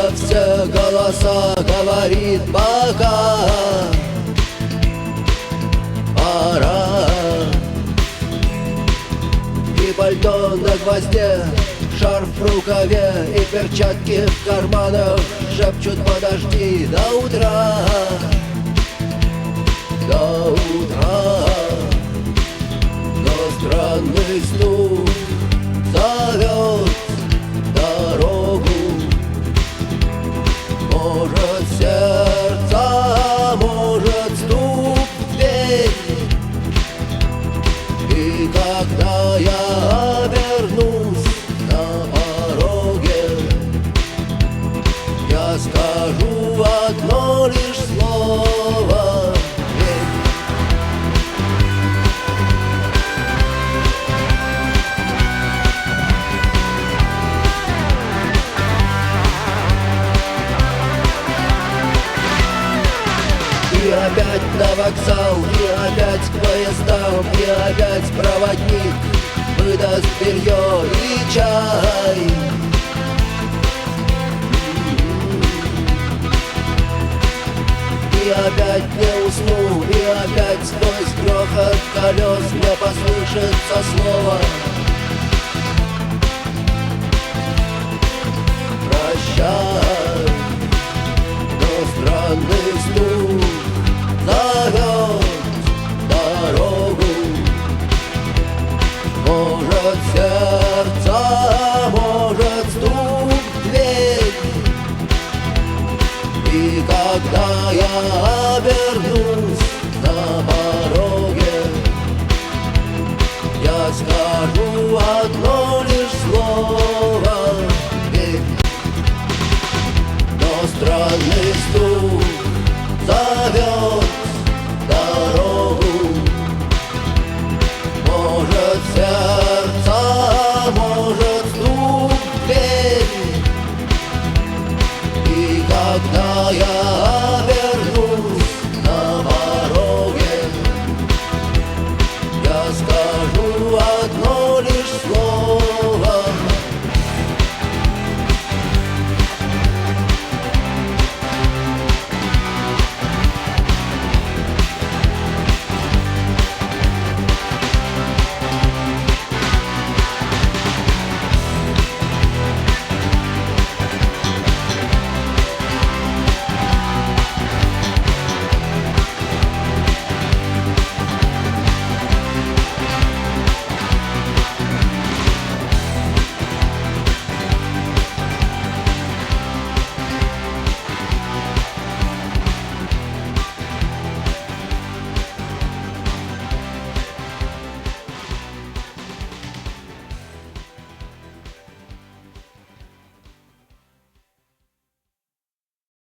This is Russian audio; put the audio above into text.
во все голоса говорит пока. Пора. И пальто на гвозде, шарф в рукаве и перчатки в карманах шепчут: подожди до утра, до утра. Но странный стук зовет дорогу. Может, сердце, может, стук в дверь. И когда я обернусь на пороге, я скажу одно лишь слово: верь. И опять на вокзал, и опять к поездам, и опять проводник выдаст белье и чай. И опять не усну, и опять сквозь грохот колес мне послышится слово: прощай. Но странный стук зовет дорогу. Может, сердце, может, стук в дверь. И когда я обернусь на пороге, я скажу одно